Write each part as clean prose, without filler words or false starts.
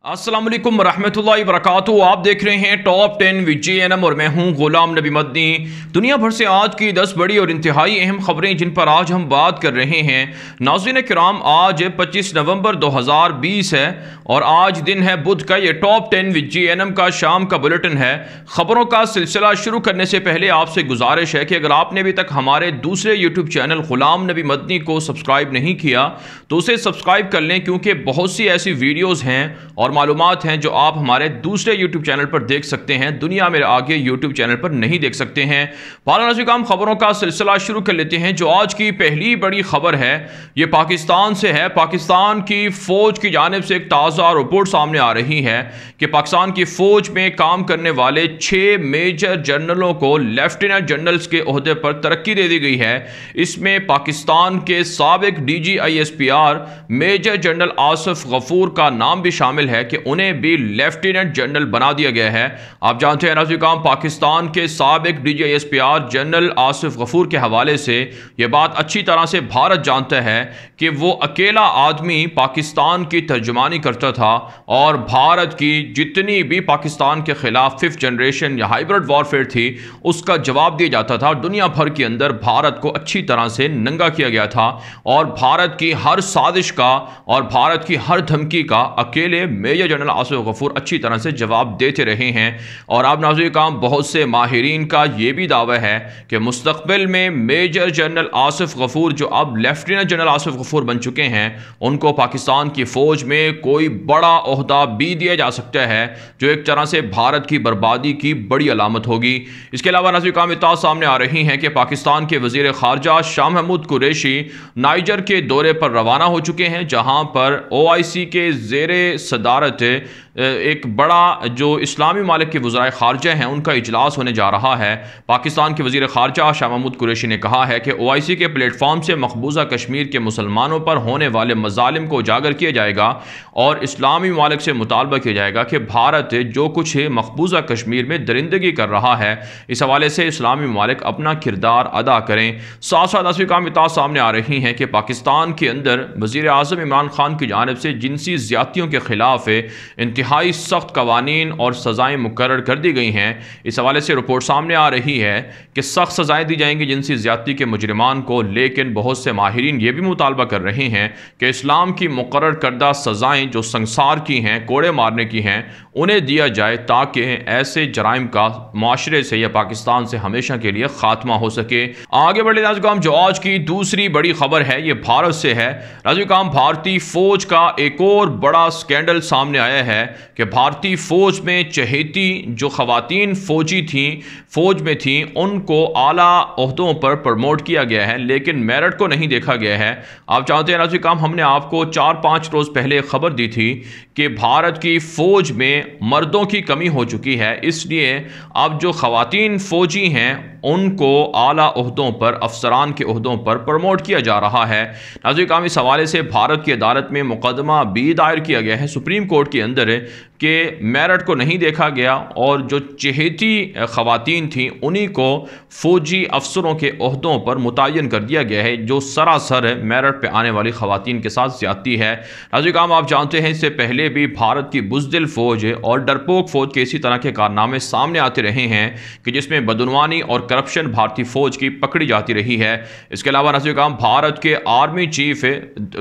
अस्सलाम वालेकुम रहमतुल्लाहि वबरकातुहू। आप देख रहे हैं टॉप 10 विद JNM और मैं हूं गुलाम नबी मदनी। दुनिया भर से आज की 10 बड़ी और इंतहाई अहम खबरें जिन पर आज हम बात कर रहे हैं। नाज़रीन किराम, आज 25 नवंबर 2020 है और आज दिन है बुध का। ये टॉप 10 विद JNM का शाम का बुलेटिन है। खबरों का सिलसिला शुरू करने से पहले आपसे गुजारिश है कि अगर आपने अभी तक हमारे दूसरे यूट्यूब चैनल गुलाम नबी मदनी को सब्सक्राइब नहीं किया तो उसे सब्सक्राइब कर लें, क्योंकि बहुत सी ऐसी वीडियोज़ हैं और मालूमात हैं जो आप हमारे दूसरे यूट्यूब चैनल पर देख सकते हैं, दुनिया में आगे यूट्यूब चैनल पर नहीं देख सकते हैं। पालाना काम खबरों का सिलसिला शुरू कर लेते हैं। जो आज की पहली बड़ी खबर है ये पाकिस्तान से है। पाकिस्तान की फौज की जानिब से एक ताज़ा रिपोर्ट सामने आ रही है कि पाकिस्तान की फौज में काम करने वाले 6 मेजर जनरलों को लेफ्टिनेंट जनरल्स के ओहदे पर तरक्की दे दी गई है। इसमें पाकिस्तान के साबिक DGISPR major general Asif Ghafoor का नाम भी शामिल है कि उन्हें भी लेफ्टिनेंट जनरल बना दिया गया है। आप जानते हैं नाज़रीन, पाकिस्तान के साबिक DGISPR जनरल आसिफ गफूर के हवाले से यह बात अच्छी तरह से भारत जानता है कि वो अकेला आदमी पाकिस्तान की तर्जुमानी करता था और भारत की जितनी भी पाकिस्तान के खिलाफ 5th जनरेशन या हाइब्रिड वॉरफेयर थी उसका जवाब दिया जाता था। दुनिया भर के अंदर भारत को अच्छी तरह से नंगा किया गया था और भारत की हर साजिश का और भारत की हर धमकी का अकेले मेजर जनरल आसिफ गफूर अच्छी तरह से जवाब देते रहे हैं। और अब नाज़रीन काम बहुत से माहिरीन का यह भी दावा है कि मुस्तकबिल में मेजर जनरल आसिफ गफूर जो अब लेफ्टिनेंट जनरल आसिफ गफूर बन चुके हैं उनको पाकिस्तान की फौज में कोई बड़ा ओहदा भी दिया जा सकता है, जो एक तरह से भारत की बर्बादी की बड़ी अलामत होगी। इसके अलावा नाज़रीन काम इत्तला सामने आ रही हैं कि पाकिस्तान के वज़ीर ख़ारजा शाह महमूद कुरैशी नाइजर के दौरे पर रवाना हो चुके हैं, जहां पर OIC के ज़ेरे सदारत एक बड़ा जो इस्लामी मालिक के वज़राए ख़ारजा हैं उनका इजलास होने जा रहा है। पाकिस्तान के वज़ीर ख़ारजा शाह महमूद कुरैशी ने कहा है कि OIC के प्लेटफॉर्म से मकबूजा कश्मीर के मुसलमानों पर होने वाले मज़ालिम को उजागर किया जाएगा और इस्लामी मालिक से मुतालबा किया जाएगा कि भारत जो कुछ मकबूजा कश्मीर में दरिंदगी कर रहा है इस हवाले से इस्लामी मालिक अपना किरदार अदा करें। साथ साथ असली काम इत्तला सामने आ रही हैं कि पाकिस्तान के अंदर वज़ीर आज़म इमरान खान की जानिब से जिनसी ज़्यादतियों के खिलाफ इंतहाई सख्त कवानीन और सज़ाएँ मुकर्रर कर दी गई हैं। इस हवाले से रिपोर्ट सामने आ रही है कि सख्त सज़ाएँ दी जाएंगी जिनसी ज़्यादती के मुजरिमान को, लेकिन बहुत से माहिरीन ये भी मुतालबा कर रहे हैं कि इस्लाम की मुकर्रर करदा सज़ाएँ जो संसार की हैं, कोड़े मारने की हैं, उन्हें दिया जाए ताकि ऐसे जराइम का माशरे से या पाकिस्तान से हमेशा के लिए खात्मा हो सके। आगे बढ़े नाज़रीन, जो आज की दूसरी बड़ी खबर है ये भारत से है। नाज़रीन, भारतीय फौज का एक और बड़ा स्कैंडल सामने आया है कि भारतीय फौज में चहेती जो खवातीन फौजी थी फौज में थी उनको आला ओहदों पर प्रमोट किया गया है, लेकिन मेरिट को नहीं देखा गया है। आप जानते हैं नाज़रीन, हमने आपको 4-5 रोज़ पहले खबर दी थी कि भारत की फौज में मर्दों की कमी हो चुकी है, इसलिए अब जो खवातीन फौजी हैं उनको आला ओहदों पर, अफसरान के ओहदों पर प्रमोट किया जा रहा है। नाज़रीन, इस हवाले से भारत की अदालत में मुकदमा भी दायर किया गया है सुप्रीम कोर्ट के अंदर कि मेरिट को नहीं देखा गया और जो चहेती खवातीन थी उन्हीं को फौजी अफसरों के ओहदों पर मुतय्यन कर दिया गया है, जो सरासर मेरिट पे आने वाली खवातीन के साथ ज्यादती है। नाज़रीन, आप जानते हैं इससे पहले भी भारत की बुज़दिल फौज और डरपोक फौज के इसी तरह के कारनामे सामने आते रहे हैं कि जिसमें बदनवानी और करप्शन भारतीय फौज की पकड़ी जाती रही है। इसके अलावा नाज़रीन, भारत के आर्मी चीफ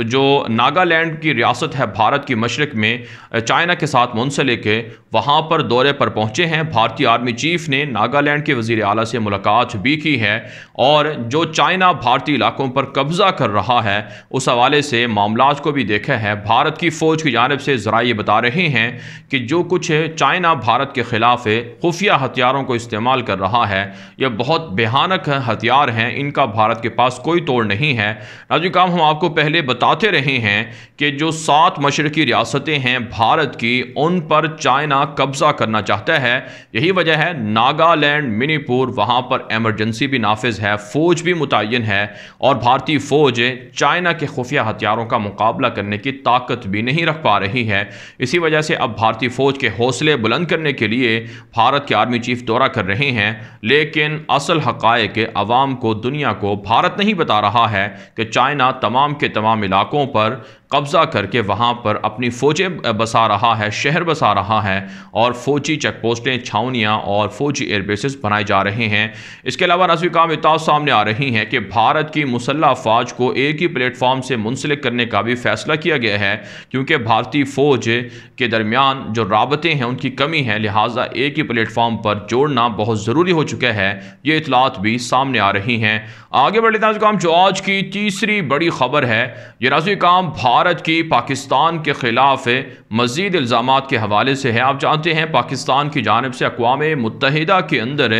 जो नागालैंड की रियासत है भारत की मशरक में चाइना के साथ मुंसलिक, वहाँ पर दौरे पर पहुँचे हैं। भारतीय आर्मी चीफ ने नागालैंड के वज़ीर आला से मुलाकात भी की है और जो चाइना भारतीय इलाकों पर कब्ज़ा कर रहा है उस हवाले से मामलात को भी देखा है। भारत की फ़ौज की जानिब से ज़रा ये बता रहे हैं कि जो कुछ चाइना भारत के ख़िलाफ़ खुफिया हथियारों को इस्तेमाल कर रहा है यह बहुत भयानक हथियार हैं, इनका भारत के पास कोई तोड़ नहीं है। नाज़रीन, हम आपको पहले बताते रहे हैं कि जो 7 मशरकी रियासतें हैं भारत की उन पर चाइना कब्जा करना चाहता है। यही वजह है नागालैंड, मणिपुर, वहां पर इमरजेंसी भी नाफिज है, फौज भी मुतय्यन है और भारतीय फौज चाइना के खुफिया हथियारों का मुकाबला करने की ताकत भी नहीं रख पा रही है। इसी वजह से अब भारतीय फौज के हौसले बुलंद करने के लिए भारत के आर्मी चीफ दौरा कर रहे हैं, लेकिन असल हकायक अवाम को, दुनिया को भारत नहीं बता रहा है कि चाइना तमाम के तमाम इलाकों पर कब्ज़ा करके वहाँ पर अपनी फ़ौजें बसा रहा है, शहर बसा रहा है और फ़ौजी चेक पोस्टें, छावनियाँ और फ़ौजी एयरबेसेस बनाए जा रहे हैं। इसके अलावा नाज़रीन काम इत्तलात सामने आ रही हैं कि भारत की मुसल्लह फ़ौज को एक ही प्लेटफॉर्म से मुंसलिक करने का भी फैसला किया गया है, क्योंकि भारतीय फ़ौज के दरमियान जो राबते हैं उनकी कमी है, लिहाजा एक ही प्लेटफॉर्म पर जोड़ना बहुत ज़रूरी हो चुका है। ये इत्तलात भी सामने आ रही हैं। आगे बढ़े नाज़रीन काम जो आज की तीसरी बड़ी खबर है, ये नाज़रीन काम भारत की पाकिस्तान के खिलाफ मज़ीद इल्ज़ामात के हवाले से है। आप जानते हैं पाकिस्तान की जानिब से अक़वाम मुत्तहिदा के अंदर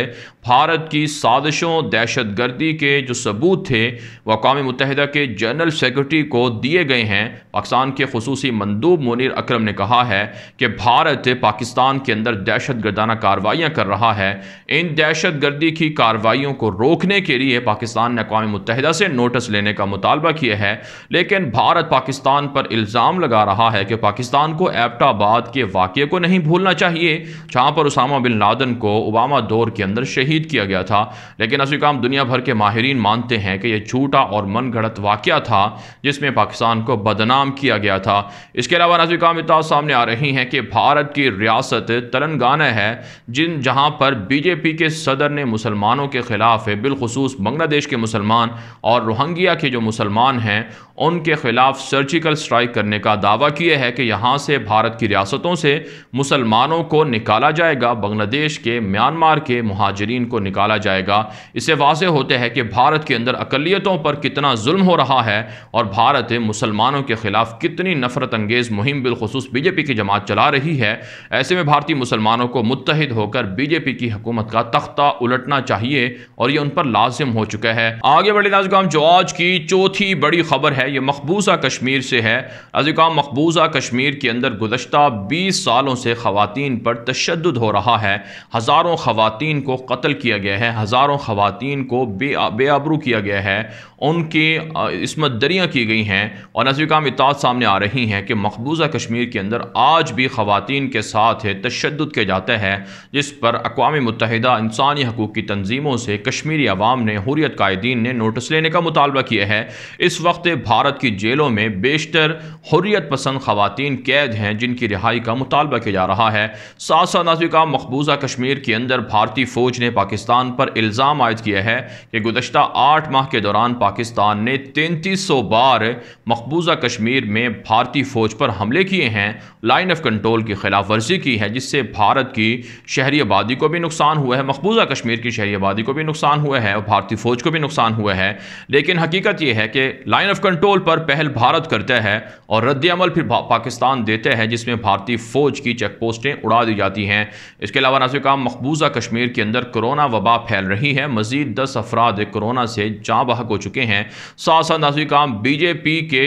भारत की साजिशों, दहशत गर्दी के जो सबूत थे वह अक़वाम मुत्तहिदा के जनरल सेक्रेटरी को दिए गए हैं। पाकिस्तान के खुसूसी मंदूब मुनीर अकरम ने कहा है कि भारत पाकिस्तान के अंदर दहशत गर्दाना कार्रवाइयाँ कर रहा है। इन दहशत गर्दी की कार्रवाइयों को रोकने के लिए पाकिस्तान ने अक़वाम मुत्तहिदा से नोटिस लेने का मुतालबा किया है, लेकिन भारत पाकिस्तान पर इल्ज़ाम लगा रहा है कि पाकिस्तान को एबटाबाद के वाक़े को नहीं भूलना चाहिए, जहाँ पर उसामा बिन लादेन को ओबामा दौर के अंदर शहीद किया गया था। लेकिन नाज़रीन काम दुनिया भर के माहिरीन मानते हैं कि यह झूठा और मनगढ़ंत वाक़या था जिसमें पाकिस्तान को बदनाम किया गया था। इसके अलावा नाज़रीन काम इत्तलात सामने आ रही हैं कि भारत की रियासत तेलंगाना है जहाँ पर बीजेपी के सदर ने मुसलमानों के खिलाफ बिलखुसूस बांग्लादेश के मुसलमान और रोहिंग्या के जो मुसलमान हैं उनके खिलाफ सर्जिकल स्ट्राइक करने का दावा किया है कि यहाँ से भारत की रियासतों से मुसलमानों को निकाला जाएगा, बांग्लादेश के, म्यांमार के मुहाजिरीन को निकाला जाएगा। इससे वाज़ेह होता है कि भारत के अंदर अक़लियतों पर कितना जुल्म हो रहा है और भारत मुसलमानों के खिलाफ कितनी नफरत अंगेज़ मुहिम बिलखुसूस बीजेपी की जमात चला रही है। ऐसे में भारतीय मुसलमानों को मुत्तहिद होकर बीजेपी की हुकूमत का तख्ता उलटना चाहिए और ये उन पर लाजिम हो चुका है। आगे बढ़े नाज़रीन जो आज की चौथी बड़ी खबर है ये मकबूजा कश्मीर से है। नाज़रीन मकबूजा कश्मीर के अंदर गुज़श्ता 20 सालों से ख़वातीन पर तशद्दुद हो रहा है। हज़ारों ख़वातीन को कत्ल किया गया है, हज़ारों ख़वातीन को बेआबरू किया गया है, उनकी इस्मत दरियाँ की गई हैं। और नाज़रीन इत्तलात सामने आ रही हैं कि मकबूजा कश्मीर के अंदर आज भी ख़वातीन के साथ तशद्दुद किया जाता है, जिस पर अक़वाम मुत्तहिदा इंसानी हकूक़ की तंजीमों से कश्मीरी अवाम ने, हुर्रियत कायदीन ने नोटिस लेने का मुतालबा किया है। इस वक्त भारत की जेलों में बेशतर हुर्रियत पसंद ख़वातीन कैद हैं जिनकी रिहाई का मुतालबा किया जा रहा है। साथ साथ नाज़रीन मकबूजा कश्मीर के अंदर भारतीय फ़ौज ने पाकिस्तान पर इल्ज़ाम आयद किया है कि गुज़श्ता 8 माह के दौरान पाकिस्तान ने 3300 बार मकबूजा कश्मीर में भारतीय फ़ौज पर हमले किए हैं, लाइन ऑफ कंट्रोल की खिलाफ वर्जी की है, जिससे भारत की शहरी आबादी को भी नुकसान हुआ है, मकबूजा कश्मीर की शहरी आबादी को भी नुकसान हुआ है और भारतीय फ़ौज को भी नुकसान हुआ है। लेकिन हकीकत यह है कि लाइन ऑफ कंट्रोल पर पहल भारत करता है और रद्द अमल फिर पाकिस्तान देता है, जिसमें भारतीय फ़ौज की चेक पोस्टें उड़ा दी जाती हैं। इसके अलावा नाज़रीन मकबूजा कश्मीर के अंदर कोरोना वबा फैल रही है, मज़ीद 10 अफराद कोरोना से जाँ बहक हो चुके हैं। साथ साथ नाज़रीन बीजेपी के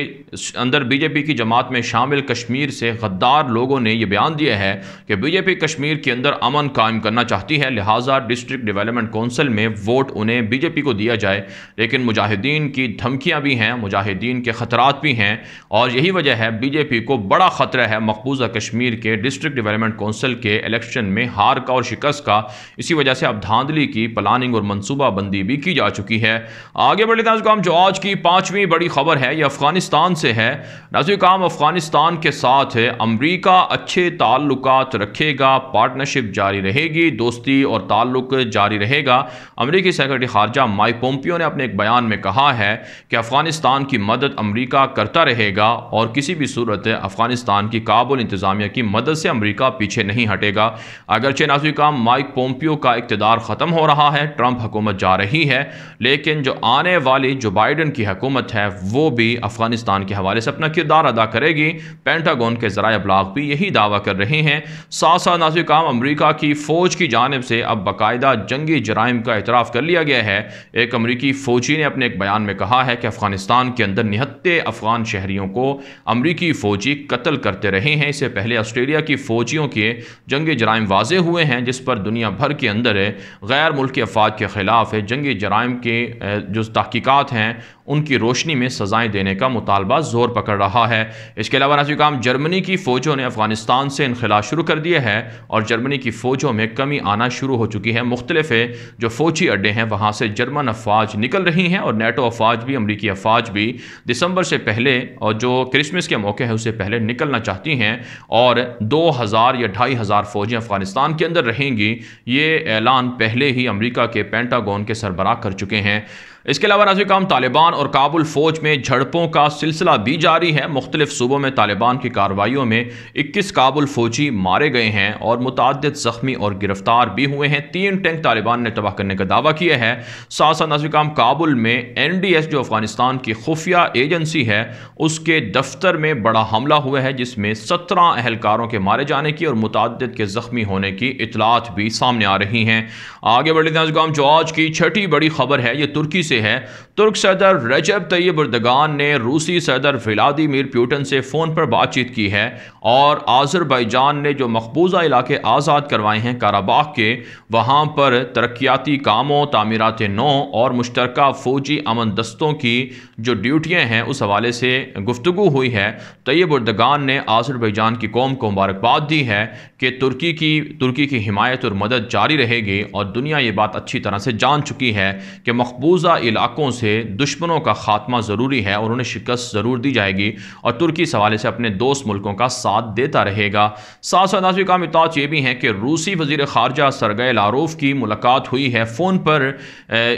अंदर बीजेपी की जमात में शामिल कश्मीर से गद्दार लोगों ने यह बयान दिया है कि बीजेपी कश्मीर के अंदर अमन कायम करना चाहती है, लिहाजा डिस्ट्रिक्ट डेवलपमेंट कौंसिल में वोट उन्हें बीजेपी को दिया जाए। लेकिन मुजाहिदीन की धमकियां भी हैं, मुजाहिदीन के ख़तरात भी हैं और यही वजह है बीजेपी को बड़ा ख़तरा है मकबूजा कश्मीर के डिस्ट्रिक्ट डेवलपमेंट कौंसिल के इलेक्शन में हार का और शिकस्त का। इसी वजह से अब धांधली की प्लानिंग और मनसूबाबंदी भी की जा चुकी है। आगे बढ़े नाज़रीन जो आज की पाँचवीं बड़ी खबर है ये अफ़गानिस्तान से है। नाज़रीन अफ़गानिस्तान के साथ अमरीका अच्छे ताल्लुकात रखेगा, पार्टनरशिप जारी रहेगी, दोस्ती और ताल्लुक जारी रहेगा। अमरीकी सेक्रेटरी ख़ारजा माइक पोम्पियो ने अपने एक बयान में कहा है कि अफ़गानिस्तान की मदद अमरीका करता रहेगा और किसी भी सूरत अफ़गानिस्तान की काबुल इंतज़ामिया की मदद से अमरीका पीछे नहीं हटेगा। अगरचे नाज़रीन माइक पोम्पियो का इक़्तिदार ख़त्म हो रहा है, ट्रंप हुकूमत जा रही है, लेकिन जो आने वाली जो बाइडन की हुकूमत है वो भी अफ़गानिस्तान के हवाले से अपना किरदार अदा करेगी। पेंटागन के ज़राए अबलाग भी यही दावा कर रहे हैं। साथ साथ नाज़रीन अमरीका की फ़ौज की जानिब से अब बाकायदा जंगी जराइम का एतराफ़ कर लिया गया है। एक अमरीकी फ़ौजी ने अपने एक बयान में कहा है कि अफ़गानिस्तान के अंदर निहत्ते अफ़गान शहरियों को अमरीकी फ़ौजी कत्ल करते रहे हैं। इससे पहले ऑस्ट्रेलिया की फ़ौजियों के जंगी जराइम वाज़े हुए हैं, जिस पर दुनिया भर के अंदर गैर मुल्की अफवाद के ख़िलाफ़ जंगी जराइम के जो तहकीकात हैं उनकी रोशनी में सजाएं देने का मुतालबा जोर पकड़ रहा है। इसके अलावा नाज़रीन काम जर्मनी की फ़ौजों ने अफगानिस्तान से इनखला शुरू कर दिया है और जर्मनी की फ़ौजों में कमी आना शुरू हो चुकी है। मुख्तलिफ जो फ़ौजी अड्डे हैं वहाँ से जर्मन अफवाज निकल रही हैं और नेटो अफवाज भी, अमरीकी अफवाज भी दिसंबर से पहले और जो क्रिसमस के मौके है उससे पहले निकलना चाहती हैं और 2000 या 2500 फ़ौजी अफगानिस्तान के अंदर रहेंगी। ये ऐलान पहले ही अमरीका के पेंटागन के सरबराह कर चुके हैं। इसके अलावा नाज़रीन काम तालिबान और काबुल फ़ौज में झड़पों का सिलसिला भी जारी है। मुख्तलिफ सूबों में तालिबान की कार्रवाइयों में 21 काबुल फ़ौजी मारे गए हैं और मुताद्दिद ज़ख्मी और गिरफ्तार भी हुए हैं। 3 टैंक तालिबान ने तबाह करने का दावा किया है। साथ साथ नाज़रीन काम काबुल में NDS जो अफगानिस्तान की खुफिया एजेंसी है उसके दफ्तर में बड़ा हमला हुआ है जिसमें 17 अहलकारों के मारे जाने की और मुताद्दिद के ज़ख्मी होने की इतलात भी सामने आ रही हैं। आगे बढ़े नाज़रीन काम जो आज की छठी बड़ी खबर है ये तुर्की से है। तुर्क सदर रजब तैयब एर्दोगान ने रूसी सदर व्लादिमीर पुतिन से फ़ोन पर बातचीत की है और आज़रबाईजान ने जो मकबूजा इलाके आज़ाद करवाए हैं काराबाख के, वहाँ पर तरक्याती कामों, तामीरात नौ और मुश्तरका फ़ौजी अमन दस्तों की जो ड्यूटियाँ हैं उस हवाले से गुफ्तगू हुई है। तैयब एर्दोगान ने आज़रबाईजान की कौम को मुबारकबाद दी है कि तुर्की की हिमायत और मदद जारी रहेगी और दुनिया ये बात अच्छी तरह से जान चुकी है कि मकबूजा इलाकों से दुश्मनों का खात्मा ज़रूरी है और उन्हें शिकस्त ज़रूर दी जाएगी और तुर्की इस हवाले से अपने दोस्त मुल्कों का साथ देता रहेगा। साथ साथ नाज़रीन काम इत्तलात ये भी हैं कि रूसी वज़ीर ख़ारजा सरगई लारोव की मुलाकात हुई है फ़ोन पर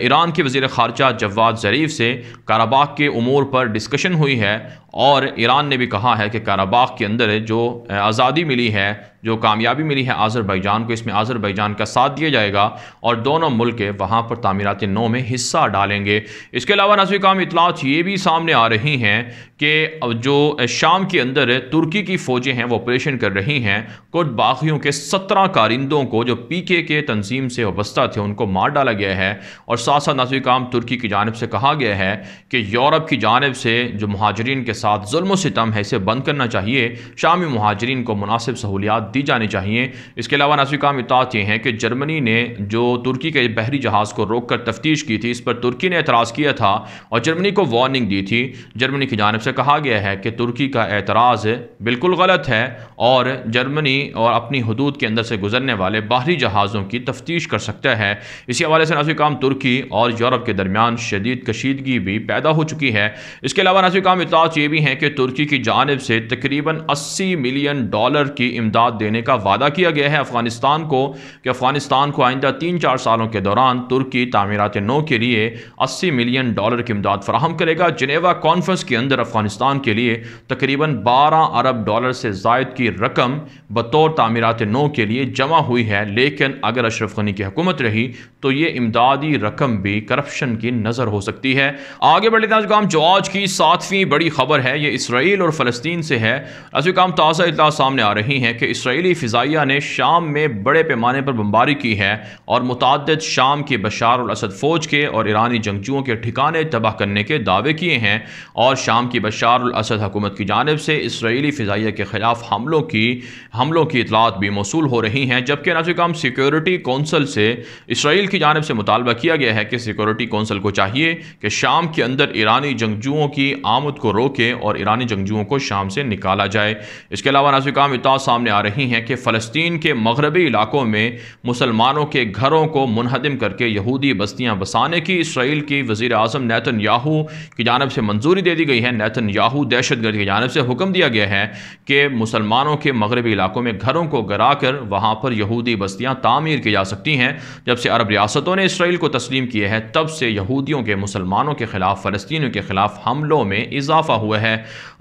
ईरान के वज़ीर ख़ारजा जवाद ज़रीफ से। काराबाख के उमूर पर डिस्कशन हुई है और ईरान ने भी कहा है कि काराबाख के अंदर जो आज़ादी मिली है, जो कामयाबी मिली है आज़रबाईजान को, इसमें आज़रबाईजान का साथ दिया जाएगा और दोनों मुल्क वहाँ पर तामीरात नौ में हिस्सा डालेंगे। इसके अलावा नाज़रीन काम इत्तलात ये भी सामने आ रही हैं कि जो शाम के अंदर तुर्की की फ़ौजें हैं वो ऑपरेशन कर रही हैं। कुर्द बागियों के 17 कारिंदों को जो PKK तंजीम से वाबस्ता थे उनको मार डाला गया है और साथ साथ नाज़रीन काम तुर्की की जानिब से कहा गया है कि यूरोप की जानिब से जो मुहाजिरीन के साथ जुल्म सितम है इसे बंद करना चाहिए, शामी मुहाजिरीन को मुनासिब सहूलियात दी जानी चाहिए। इसके अलावा नाज़रीन काम इत्तलात ये हैं कि जर्मनी ने जो तुर्की के बहरी जहाज़ को रोक कर तफ्तीश की थी, इस पर तुर्की ने एतराज़ किया था और जर्मनी को वार्निंग दी थी। जर्मनी की जानिब से कहा गया है कि तुर्की का एतराज़ बिल्कुल गलत है और जर्मनी और अपनी हदूद के अंदर से गुजरने वाले बाहरी जहाज़ों की तफ्तीश कर सकता है। इसी हवाले से नाज़रीन काम तुर्की और यूरोप के दरमियान शदीद कशीदगी भी पैदा हो चुकी है। इसके अलावा नाज़रीन काम इत्तलात ये भी हैं कि तुर्की की जानिब से तकरीबन $80 मिलियन की इमदाद देने का वादा किया गया है अफगानिस्तान को कि अफगानिस्तान को आइंदा 3-4 सालों के दौरान तुर्की तामीरात नौ के लिए $80 मिलियन की इमदाद फराहम करेगा। जिनेवा कॉन्फ्रेंस के अंदर अफगानिस्तान के लिए तकरीबन $12 अरब से ज़ायद की रकम बतौर तामीरात नौ के लिए जमा हुई है, लेकिन अगर अशरफ गनी की हुकूमत रही तो ये इमदादी रकम भी करप्शन की नज़र हो सकती है। आगे बढ़े नाज़रीन जो आज की 7वीं बड़ी खबर है ये इसराइल और फ़लस्तीन से है। नाज़रीन ताज़ा इत्तलात सामने आ रही हैं कि इसराइली फ़िज़ाइया ने शाम में बड़े पैमाने पर बमबारी की है और मुताद्दिद शाम की बशार अल असद फ़ौज के और ईरानी जंगजुओं के ठिकाने तबाह करने के दावे किए हैं और शाम की बशार अल असद हुकूमत की जानिब से इसराइली फ़िज़ाइया के ख़िलाफ़ हमलों की इतलात भी मौसूल हो रही हैं। जबकि नाज़रीन सिक्योरिटी कौंसल से इसराइल की जानिब से मुतालबा किया गया है कि सिक्योरिटी कौंसल को चाहिए कि शाम के अंदर ईरानी जंगजुओं की आमद को रोके और ईरानी जंगजुओं को शाम से निकाला जाए। इसके अलावा नाज़रीन इत्तलात सामने आ रही हैं कि फ़लस्तीन के मगरबी इलाकों में मुसलमानों के घरों को मुनहदिम करके यहूदी बस्तियाँ बसाने की इसराइल की वज़ीर आज़म नेतन्याहू की जानिब से मंजूरी दे दी गई है। नेतन्याहू दहशतगर्द की जानिब से हुक्म दिया गया है कि मुसलमानों के मगरबी इलाकों में घरों को गिरा कर वहाँ पर यहूदी बस्तियाँ तामीर की जा सकती हैं। जब से अरब रियासतों ने इसराइल को तस्लीम किया है तब से यहूदियों के मुसलमानों के ख़िलाफ़, फ़लस्तीनियों के ख़िलाफ़ हमलों में इजाफा हुआ है।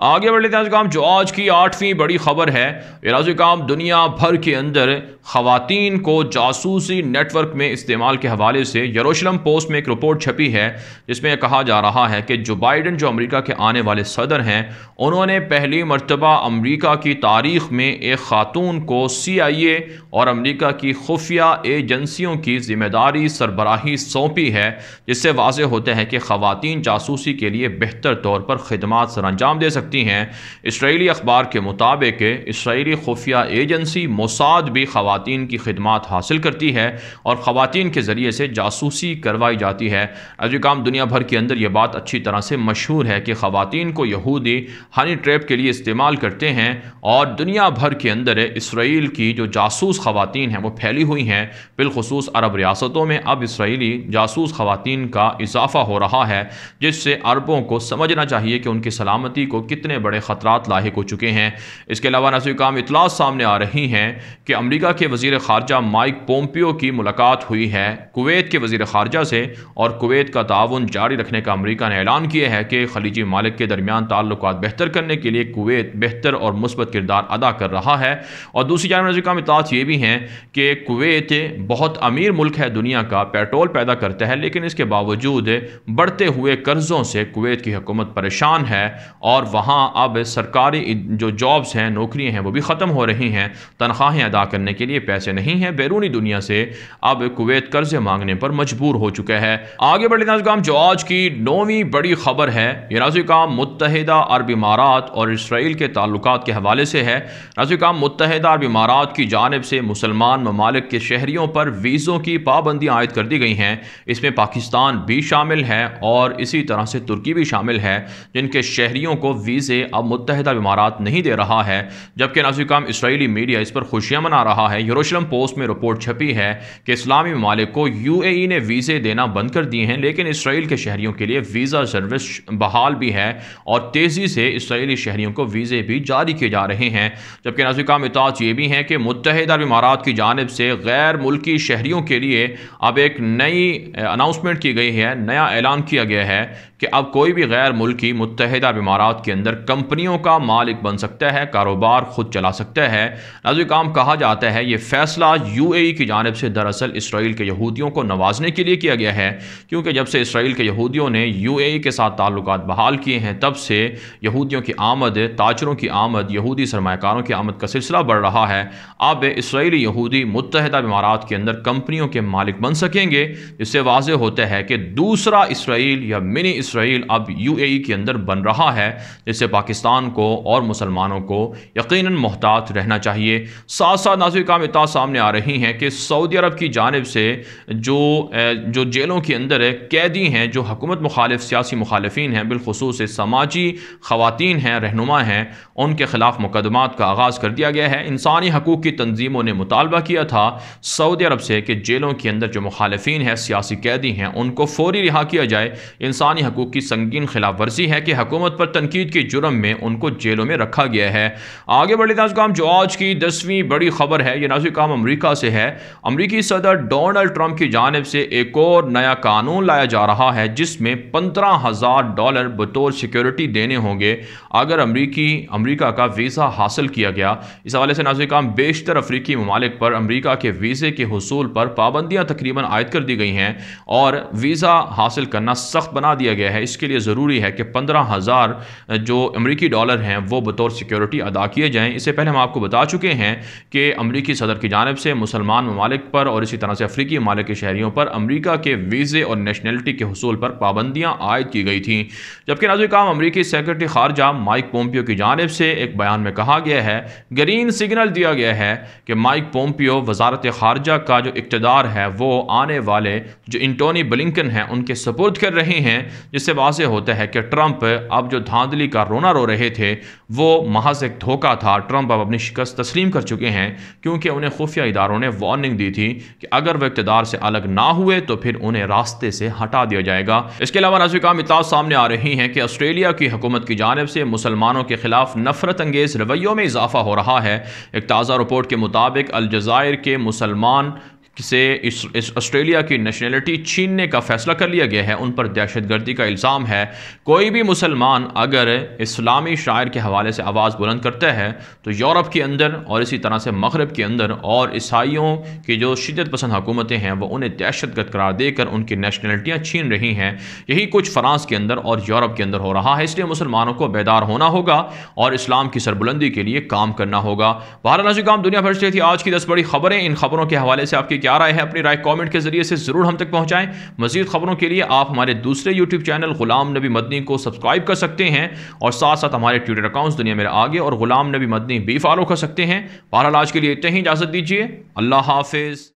आगे बढ़े नाज़रीन जो आज की 8वीं बड़ी खबर है नाज़रीन दुनिया भर के अंदर ख़वातीन को जासूसी नेटवर्क में इस्तेमाल के हवाले से यरूशलेम पोस्ट में एक रिपोर्ट छपी है जिसमें कहा जा रहा है कि जो बाइडन जो अमेरिका के आने वाले सदर हैं उन्होंने पहली मर्तबा अमेरिका की तारीख़ में एक ख़ातून को CIA और अमेरिका की खुफिया एजेंसियों की ज़िम्मेदारी सरबराही सौंपी है, जिससे वाज़ेह होता है कि ख़वातीन जासूसी के लिए बेहतर तौर पर खिदमात सर अंजाम दे सकती करती हैं। इसराइली अखबार के मुताबिक इसराइली खुफिया एजेंसी मोसाद भी ख़वातीन की खिदमात हासिल करती है और ख़वातीन के ज़रिए से जासूसी करवाई जाती है। नाज़रीन, दुनिया भर के अंदर यह बात अच्छी तरह से मशहूर है कि ख़वातीन को यहूदी हनी ट्रैप के लिए इस्तेमाल करते हैं और दुनिया भर के अंदर इसराइल की जो जासूस ख़वातीन हैं वो फैली हुई हैं। बिलखुसूस अरब रियासतों में अब इसराइली जासूस ख़वातीन का इजाफ़ा हो रहा है, जिससे अरबों को समझना चाहिए कि उनकी सलामती को कितने बड़े ख़तरात लाहिक हो चुके हैं। इसके अलावा नाज़रीन, इतला सामने आ रही हैं कि अमरीका के वज़ीर ख़ारजा माइक पोम्पियो की मुलाकात हुई है कुवैत के वज़ीर ख़ारजा से और कुवैत का ताउन जारी रखने का अमरीका ने ऐलान किया है कि खलीजी मालिक के दरमियान ताल्लुकात बेहतर करने के लिए कुवैत बेहतर और मुस्बत किरदार अदा कर रहा है। और दूसरी जानब नाज़रीन, इत्तलात ये भी हैं कि कुवैत बहुत अमीर मुल्क है, दुनिया का पेट्रोल पैदा करता है, लेकिन इसके बावजूद बढ़ते हुए कर्ज़ों से कुवैत की हुकूमत परेशान है और वहाँ अब सरकारी जो जॉब्स हैं, नौकरियाँ हैं, वो भी ख़त्म हो रही हैं। तनख्वाहें अदा करने के लिए पैसे नहीं हैं। बैरूनी दुनिया से अब कुवैत कर्ज़े मांगने पर मजबूर हो चुका है। आगे बढ़े नाज़रीन, जो आज की 9वीं बड़ी खबर है ये नाज़रीन मुत्तहिदा अरब इमारात और इसराइल के ताल्लुकात के हवाले से है। नाज़रीन, मुत्तहिदा अरब इमारात की जानिब से मुसलमान ममालिक के शहरियों पर वीज़ों की पाबंदियाँ आयद कर दी गई हैं। इसमें पाकिस्तान भी शामिल है और इसी तरह से तुर्की भी शामिल है, जिनके शहरियों को वीज़े अब मुत्तहिदा अरब इमारात नहीं दे रहा है। जबकि नाज़रीन, इसराइली मीडिया इस पर खुशियाँ मना रहा है। यरूशलेम पोस्ट में रिपोर्ट छपी है कि इस्लामी ममालिक को UAE ने वीज़े देना बंद कर दिए हैं, लेकिन इसराइल के शहरियों के लिए वीज़ा सर्विस बहाल भी है और तेज़ी से इसराइली शहरियों को वीज़े भी जारी किए जा रहे हैं। जबकि नाज़रीन, इत्तलात ये भी हैं कि मुत्तहिदा अरब इमारात की जानिब से गैर मुल्की शहरियों के लिए अब एक नई अनाउंसमेंट की गई है, नया ऐलान किया गया है कि अब कोई भी गैर मुल्की मुत्तहिदा अरब इमारात के अंदर कंपनियों का मालिक बन सकता है, कारोबार खुद चला सकता है। नाज़रीन, कहा जाता है ये फैसला UAE की जानिब से दरअसल इसराइल के यहूदियों को नवाजने के लिए किया गया है, क्योंकि जब से इसराइल के यहूदियों ने UAE के साथ ताल्लुकात बहाल किए हैं तब से यहूदियों की आमद, ताजरों की आमद, यहूदी सरमायाकारों की आमद का सिलसिला बढ़ रहा है। अब इसराइली यहूदी मुत्तहिदा अरब इमारात के अंदर कंपनियों के मालिक बन सकेंगे। इससे वाज़ेह होता है कि दूसरा इसराइल या मिनी इसराइल अब UAE के अंदर बन रहा है, जिससे पाकिस्तान को और मुसलमानों को यकीनन मोहतात रहना चाहिए। साथ साथ नाज़रीन, इत्तलात सामने आ रही हैं कि सऊदी अरब की जानिब से जो जेलों के अंदर कैदी हैं, जो हुकूमत मुखालिफ सियासी मुखालिफिन हैं, बिलखुसूस समाजी ख़वातीन हैं, रहनुमा हैं, उनके ख़िलाफ़ मुकदमात का आगाज़ कर दिया गया है। इंसानी हकूक़ की तंजीमों ने मुतालबा किया था सऊदी अरब से कि जेलों के अंदर जो मुखालिफिन हैं, सियासी कैदी हैं, उनको फौरी रिहा किया जाए। इंसानी हकूक़ की संगीन खिलाफ वर्जी है कि हुकूमत पर तनकीद के जुर्म में उनको जेलों में रखा गया है। आगे बढ़े नाज़रीन, जो आज की 10वीं बड़ी खबर है ये नाज़रीन अमरीका से है। अमरीकी सदर डोनाल्ड ट्रंप की जानिब से एक और नया कानून लाया जा रहा है, जिसमें $15,000 बतौर सिक्योरिटी देने होंगे अगर अमरीका का वीज़ा हासिल किया गया। इस हवाले से नाज़रीन बेशतर अफ्रीकी ममालिक पर अमरीका के वीज़े के हुसूल पर पाबंदियाँ तकरीबन आयद कर दी गई हैं और वीज़ा हासिल करना सख्त बना दिया गया है। इसके लिए ज़रूरी है कि 15,000 जो अमरीकी डॉलर हैं वो बतौर सिक्योरिटी अदा किए जाएँ। इससे पहले हम आपको बता चुके हैं कि अमरीकी सदर की जानिब से मुसलमान ममालिक पर और इसी तरह से अफ्रीकी ममालिक के शहरियों पर अमरीका के वीज़े और नेशनलिटी के हुसूल पर पाबंदियाँ आयद की गई थी। जबकि नाज़रीन अमरीकी सेक्रेटरी खारजा माइक पोम्पियो की जानिब से एक बयान में कहा गया है, ग्रीन सिग्नल दिया गया है कि माइक पोम्पियो वजारत खारजा का जो इक़्तिदार है वो आने वाले जो एंटोनी ब्लिंकन हैं उनके सपुर्द कर रहे हैं, जिससे वाज़ेह होता है कि ट्रंप अब जो धांधली का रोना रो रहे थे वो महज एक धोखा था। ट्रंप अब अपनी शिकस्त तस्लीम कर चुके हैं, क्योंकि उन्हें खुफिया इदारों ने वार्निंग दी थी कि अगर वह इक़्तिदार से अलग ना हुए तो फिर उन्हें रास्ते से हटा दिया जाएगा। इसके अलावा नाज़रीन इत्तलात सामने आ रही हैं कि ऑस्ट्रेलिया की हुकूमत की जानिब से मुसलमानों के खिलाफ नफरत अंगेज़ रवैयों में इजाफा हो रहा है। एक ताज़ा रिपोर्ट के मुताबिक अलजायर के मुसलमान से इस ऑस्ट्रेलिया की नेशनलिटी छीनने का फैसला कर लिया गया है। उन पर दहशतगर्दी का इल्ज़ाम है। कोई भी मुसलमान अगर इस्लामी शायर के हवाले से आवाज़ बुलंद करता है तो यूरोप के अंदर और इसी तरह से मगरब के अंदर और ईसाइयों की जो शिद्दत पसंद हुकूमतें हैं वो उन्हें दहशतगर्द करार देकर उनकी नेशनलिटियाँ छीन रही हैं। यही कुछ फ्रांस के अंदर और यूरोप के अंदर हो रहा है। इसलिए मुसलमानों को बेदार होना होगा और इस्लाम की सरबुलंदी के लिए काम करना होगा। भारत नाज़रीन दुनिया भर से थी आज की 10 बड़ी खबरें। इन खबरों के हवाले से आपकी क्या राय है अपनी राय कमेंट के जरिए से ज़रूर हम तक पहुँचाएँ। मज़ीद खबरों के लिए आप हमारे दूसरे यूट्यूब चैनल ग़ुलाम नबी मदनी को सब्सक्राइब कर सकते हैं और साथ साथ हमारे ट्विटर अकाउंट्स दुनिया मेरे आगे और ग़ुलाम नबी मदनी भी फॉलो कर सकते हैं। बहरहाल आज के लिए इतना ही, इजाज़त दीजिए। अल्लाह हाफिज़।